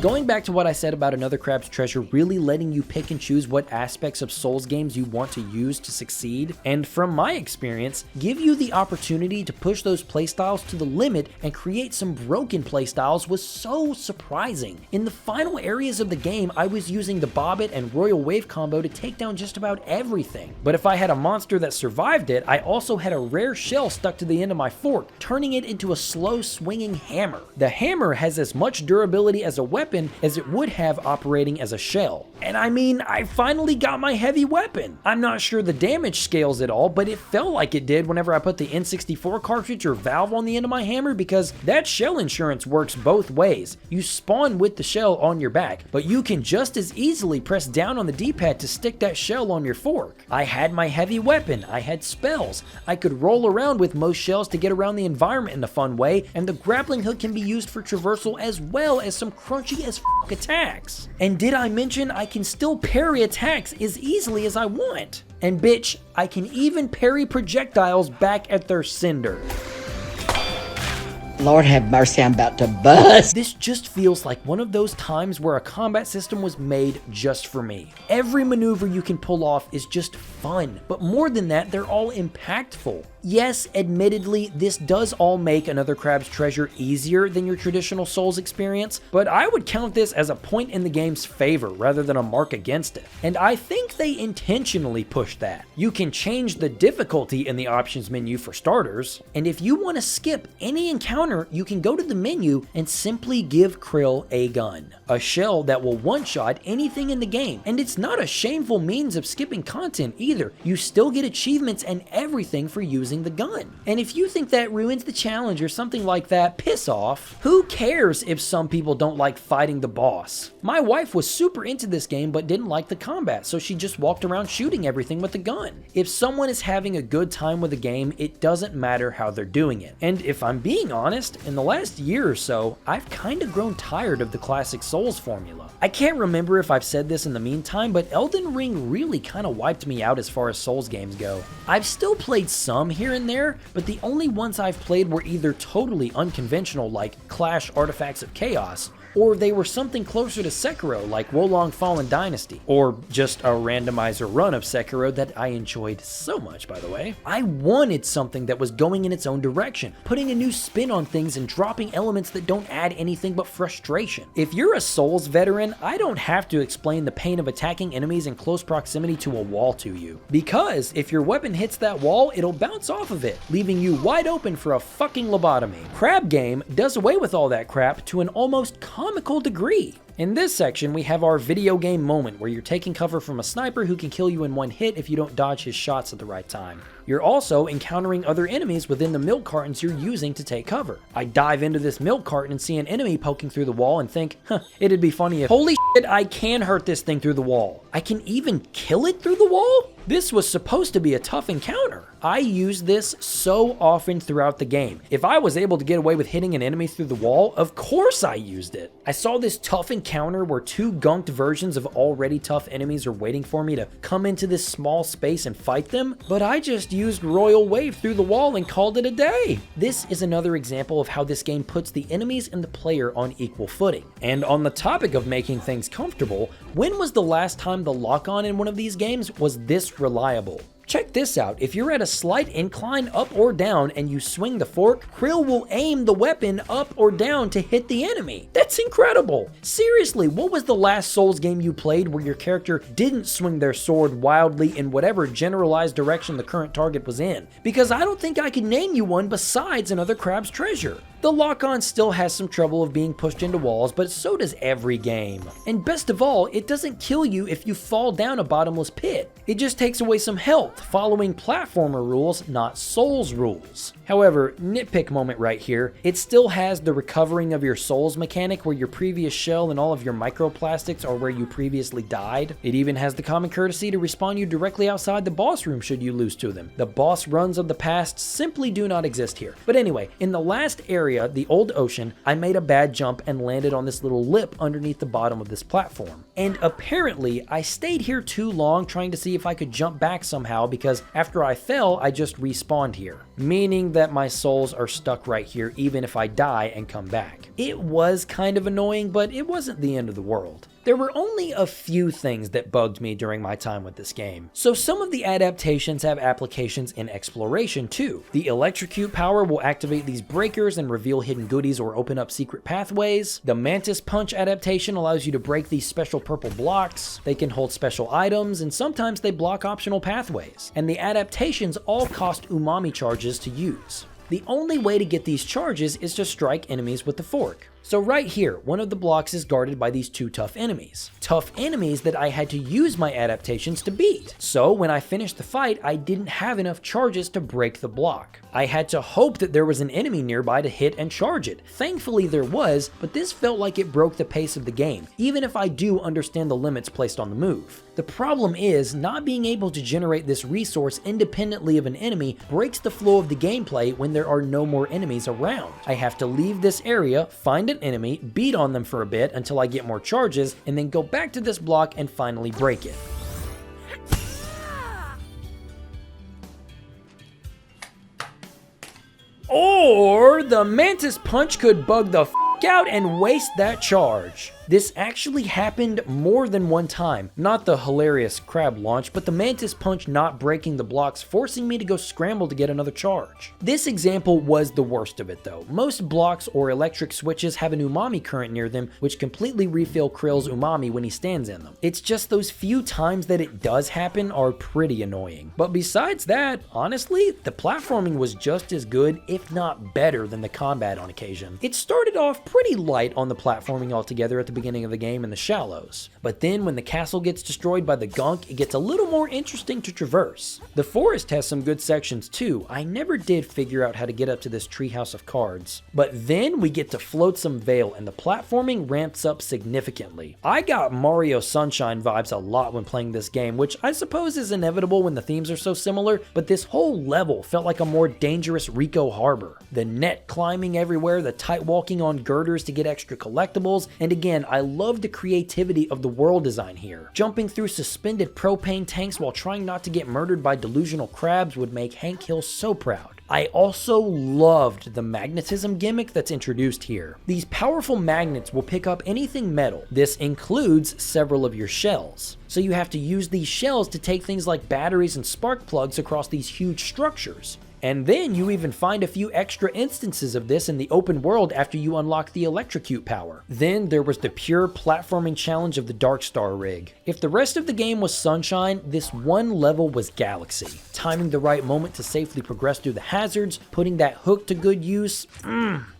Going back to what I said about Another Crab's Treasure really letting you pick and choose what aspects of Souls games you want to use to succeed, and from my experience, give you the opportunity to push those playstyles to the limit and create some broken playstyles was so surprising. In the final areas of the game, I was using the Bobbit and Royal Wave combo to take down just about everything. But if I had a monster that survived it, I also had a rare shell stuck to the end of my fork, turning it into a slow swinging hammer. The hammer has as much durability as a weapon as it would have operating as a shell. And I mean, I finally got my heavy weapon. I'm not sure the damage scales at all, but it felt like it did whenever I put the N64 cartridge or valve on the end of my hammer, because that shell insurance works both ways. You spawn with the shell on your back, but you can just as easily press down on the D-pad to stick that shell on your fork. I had my heavy weapon, I had spells, I could roll around with most shells to get around the environment in a fun way, and the grappling hook can be used for traversal as well as some crunchy as f attacks. And did I mention I can still parry attacks as easily as I want? And bitch, I can even parry projectiles back at their sender. Lord have mercy, I'm about to bust. This just feels like one of those times where a combat system was made just for me. Every maneuver you can pull off is just fun, but more than that, they're all impactful. Yes, admittedly, this does all make Another Crab's Treasure easier than your traditional Souls experience, but I would count this as a point in the game's favor rather than a mark against it. And I think they intentionally pushed that. You can change the difficulty in the options menu for starters, and if you want to skip any encounter, you can go to the menu and simply give Krill a gun. A shell that will one-shot anything in the game, and it's not a shameful means of skipping content either. You still get achievements and everything for using the gun. And if you think that ruins the challenge or something like that, piss off. Who cares if some people don't like fighting the boss? My wife was super into this game but didn't like the combat, so she just walked around shooting everything with the gun. If someone is having a good time with a game, it doesn't matter how they're doing it. And if I'm being honest, in the last year or so, I've kind of grown tired of the classic Souls formula. I can't remember if I've said this in the meantime, but Elden Ring really kind of wiped me out as far as Souls games go. I've still played some here and there, but the only ones I've played were either totally unconventional like Clash Artifacts of Chaos, or they were something closer to Sekiro like Wolong Fallen Dynasty, or just a randomizer run of Sekiro that I enjoyed so much, by the way. I wanted something that was going in its own direction, putting a new spin on things and dropping elements that don't add anything but frustration. If you're a Souls veteran, I don't have to explain the pain of attacking enemies in close proximity to a wall to you, because if your weapon hits that wall, it'll bounce off of it, leaving you wide open for a fucking lobotomy. Crab Game does away with all that crap to an almost comical degree. In this section, we have our video game moment where you're taking cover from a sniper who can kill you in one hit if you don't dodge his shots at the right time. You're also encountering other enemies within the milk cartons you're using to take cover. I dive into this milk carton and see an enemy poking through the wall and think, it'd be funny if, holy shit, I can hurt this thing through the wall. I can even kill it through the wall? This was supposed to be a tough encounter. I use this so often throughout the game. If I was able to get away with hitting an enemy through the wall, of course I used it. I saw this tough encounter where two gunked versions of already tough enemies are waiting for me to come into this small space and fight them, but I just used Royal Wave through the wall and called it a day. This is another example of how this game puts the enemies and the player on equal footing. And on the topic of making things comfortable, when was the last time the lock-on in one of these games was this reliable? Check this out, if you're at a slight incline up or down and you swing the fork, Krill will aim the weapon up or down to hit the enemy. That's incredible! Seriously, what was the last Souls game you played where your character didn't swing their sword wildly in whatever generalized direction the current target was in? Because I don't think I can name you one besides another Crab's Treasure. The lock-on still has some trouble of being pushed into walls, but so does every game. And best of all, it doesn't kill you if you fall down a bottomless pit. It just takes away some health, following platformer rules, not Souls rules. However, nitpick moment right here, it still has the recovering of your souls mechanic where your previous shell and all of your microplastics are where you previously died. It even has the common courtesy to respawn you directly outside the boss room should you lose to them. The boss runs of the past simply do not exist here. But anyway, in the last area, the old ocean, I made a bad jump and landed on this little lip underneath the bottom of this platform. And apparently, I stayed here too long trying to see if I could jump back somehow because after I fell, I just respawned here. Meaning that my souls are stuck right here even if I die and come back. It was kind of annoying, but it wasn't the end of the world. There were only a few things that bugged me during my time with this game. So some of the adaptations have applications in exploration too. The electrocute power will activate these breakers and reveal hidden goodies or open up secret pathways. The mantis punch adaptation allows you to break these special purple blocks. They can hold special items and sometimes they block optional pathways. And the adaptations all cost umami charges to use. The only way to get these charges is to strike enemies with the fork. So right here, one of the blocks is guarded by these two tough enemies. Tough enemies that I had to use my adaptations to beat. So when I finished the fight, I didn't have enough charges to break the block. I had to hope that there was an enemy nearby to hit and charge it. Thankfully there was, but this felt like it broke the pace of the game, even if I do understand the limits placed on the move. The problem is, not being able to generate this resource independently of an enemy breaks the flow of the gameplay when there are no more enemies around. I have to leave this area, find an enemy, beat on them for a bit until I get more charges, and then go back to this block and finally break it. Or the mantis punch could bug the f out and waste that charge. This actually happened more than one time. Not the hilarious crab launch, but the mantis punch not breaking the blocks, forcing me to go scramble to get another charge. This example was the worst of it though. Most blocks or electric switches have an umami current near them, which completely refill Krill's umami when he stands in them. It's just those few times that it does happen are pretty annoying. But besides that, honestly, the platforming was just as good, if not better, than the combat on occasion. It started off pretty light on the platforming altogether at the beginning of the game in the shallows, but then when the castle gets destroyed by the gunk, it gets a little more interesting to traverse. The forest has some good sections too. I never did figure out how to get up to this treehouse of cards, but then we get to Flotsam Vale and the platforming ramps up significantly. I got Mario Sunshine vibes a lot when playing this game, which I suppose is inevitable when the themes are so similar, but this whole level felt like a more dangerous Rico Harbor. The net climbing everywhere, the tight walking on girders to get extra collectibles, and again, I love the creativity of the world design here. Jumping through suspended propane tanks while trying not to get murdered by delusional crabs would make Hank Hill so proud. I also loved the magnetism gimmick that's introduced here. These powerful magnets will pick up anything metal. This includes several of your shells. So you have to use these shells to take things like batteries and spark plugs across these huge structures. And then you even find a few extra instances of this in the open world after you unlock the electrocute power. Then there was the pure platforming challenge of the Dark Star rig. If the rest of the game was sunshine, this one level was galaxy. Timing the right moment to safely progress through the hazards, putting that hook to good use,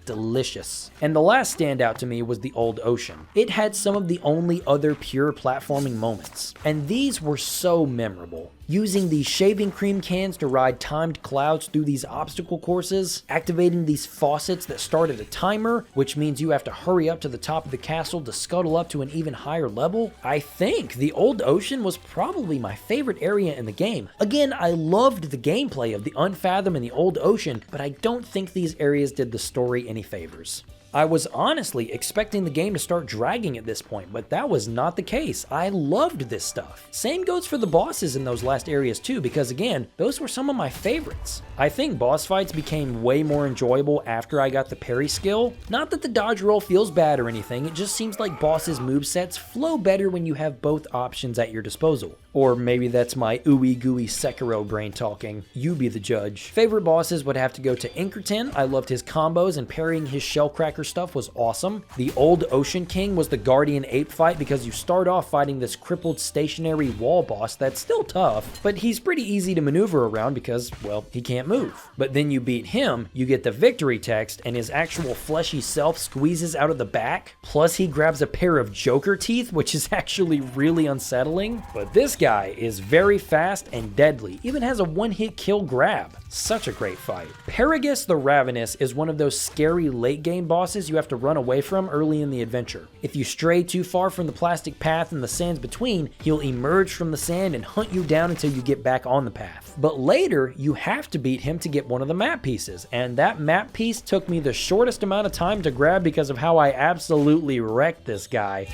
delicious. And the last standout to me was the Old Ocean. It had some of the only other pure platforming moments, and these were so memorable. Using these shaving cream cans to ride timed clouds through these obstacle courses, activating these faucets that started a timer, which means you have to hurry up to the top of the castle to scuttle up to an even higher level. I think the Old Ocean was probably my favorite area in the game. Again, I loved the gameplay of the Unfathom and the Old Ocean, but I don't think these areas did the story any favors. I was honestly expecting the game to start dragging at this point, but that was not the case. I loved this stuff. Same goes for the bosses in those last areas too, because again, those were some of my favorites. I think boss fights became way more enjoyable after I got the parry skill. Not that the dodge roll feels bad or anything, it just seems like bosses' movesets flow better when you have both options at your disposal. Or maybe that's my ooey gooey Sekiro brain talking. You be the judge. Favorite bosses would have to go to Inkerton. I loved his combos and parrying his shellcracker stuff was awesome. The Old Ocean King was the Guardian Ape fight because you start off fighting this crippled stationary wall boss that's still tough, but he's pretty easy to maneuver around because, well, he can't move. But then you beat him, you get the victory text, and his actual fleshy self squeezes out of the back. Plus he grabs a pair of Joker teeth, which is actually really unsettling. But this guy is very fast and deadly, even has a one-hit kill grab. Such a great fight. Paragus the Ravenous is one of those scary late game bosses you have to run away from early in the adventure. If you stray too far from the plastic path and the sands between, he'll emerge from the sand and hunt you down until you get back on the path. But later, you have to beat him to get one of the map pieces, and that map piece took me the shortest amount of time to grab because of how I absolutely wrecked this guy.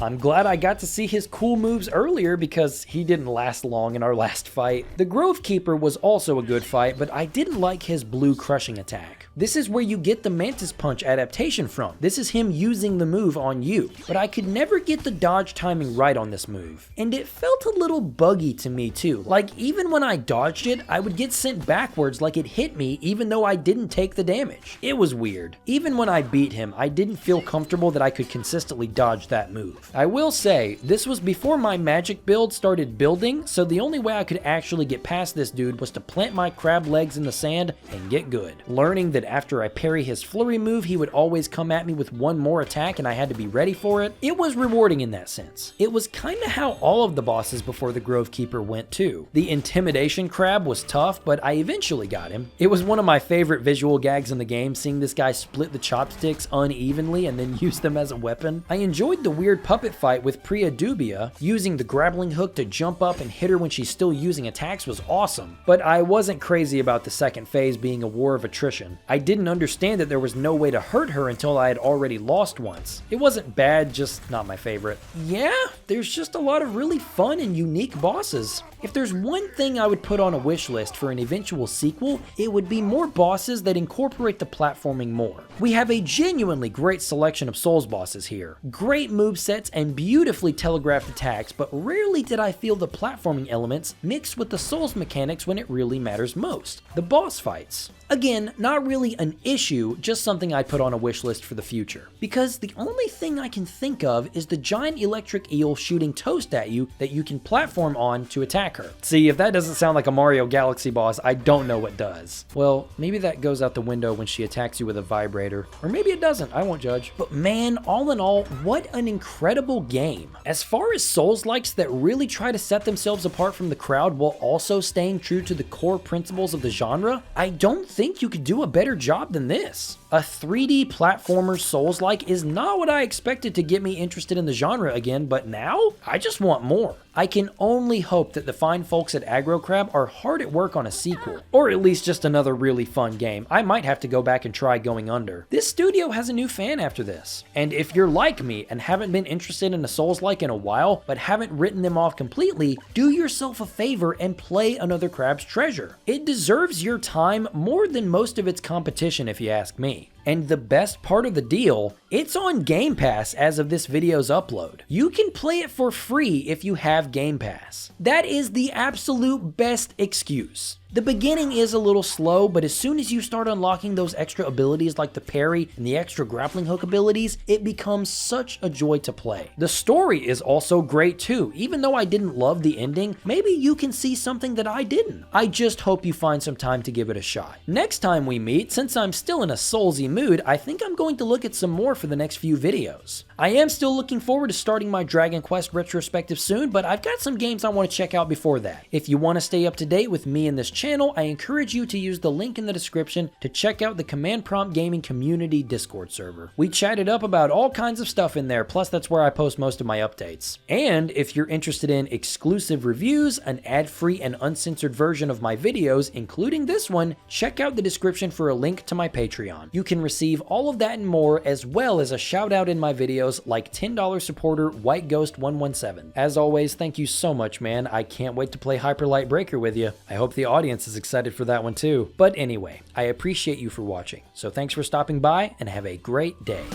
I'm glad I got to see his cool moves earlier because he didn't last long in our last fight. The Grove Keeper was also a good fight, but I didn't like his blue crushing attack. This is where you get the Mantis Punch adaptation from. This is him using the move on you, but I could never get the dodge timing right on this move. And it felt a little buggy to me too. Like even when I dodged it, I would get sent backwards like it hit me even though I didn't take the damage. It was weird. Even when I beat him, I didn't feel comfortable that I could consistently dodge that move. I will say, this was before my magic build started building, so the only way I could actually get past this dude was to plant my crab legs in the sand and get good. Learning that after I parry his flurry move, he would always come at me with one more attack and I had to be ready for it, it was rewarding in that sense. It was kinda how all of the bosses before the Grove Keeper went too. The Intimidation Crab was tough, but I eventually got him. It was one of my favorite visual gags in the game, seeing this guy split the chopsticks unevenly and then use them as a weapon. I enjoyed the weird puppet fight with Priya Dubia. Using the grappling hook to jump up and hit her when she's still using attacks was awesome, but I wasn't crazy about the second phase being a war of attrition. I didn't understand that there was no way to hurt her until I had already lost once. It wasn't bad, just not my favorite. Yeah, there's just a lot of really fun and unique bosses. If there's one thing I would put on a wish list for an eventual sequel, it would be more bosses that incorporate the platforming more. We have a genuinely great selection of Souls bosses here. Great movesets and beautifully telegraphed attacks, but rarely did I feel the platforming elements mixed with the Souls mechanics when it really matters most. The boss fights. Again, not really an issue, just something I put on a wish list for the future. Because the only thing I can think of is the giant electric eel shooting toast at you that you can platform on to attack her. See, if that doesn't sound like a Mario Galaxy boss, I don't know what does. Well, maybe that goes out the window when she attacks you with a vibrator. Or maybe it doesn't, I won't judge. But man, all in all, what an incredible game. As far as Souls-likes that really try to set themselves apart from the crowd while also staying true to the core principles of the genre, I don't think you could do a better job than this. A 3D platformer Souls-like is not what I expected to get me interested in the genre again, but now, I just want more. I can only hope that the fine folks at Aggro Crab are hard at work on a sequel, or at least just another really fun game. I might have to go back and try Going Under. This studio has a new fan after this, and if you're like me and haven't been interested in a Souls-like in a while, but haven't written them off completely, do yourself a favor and play another Crab's Treasure. It deserves your time more than most of its competition if you ask me. And the best part of the deal, It's on Game Pass as of this video's upload. You can play it for free if you have Game Pass. That is the absolute best excuse. The beginning is a little slow, but as soon as you start unlocking those extra abilities like the parry and the extra grappling hook abilities, it becomes such a joy to play. The story is also great too. Even though I didn't love the ending, maybe you can see something that I didn't. I just hope you find some time to give it a shot. Next time we meet, since I'm still in a Soulsy mood, I think I'm going to look at some more for the next few videos. I am still looking forward to starting my Dragon Quest retrospective soon, but I've got some games I want to check out before that. If you want to stay up to date with me and this channel, I encourage you to use the link in the description to check out the Command Prompt Gaming Community Discord server. We chatted up about all kinds of stuff in there, plus that's where I post most of my updates. And if you're interested in exclusive reviews, an ad-free and uncensored version of my videos, including this one, check out the description for a link to my Patreon. You can receive all of that and more, as well as a shout out in my videos like $10 supporter White Ghost 117. As always, thank you so much, man. I can't wait to play Hyper Light Breaker with you. I hope the audience is excited for that one too. But anyway, I appreciate you for watching. So thanks for stopping by and have a great day.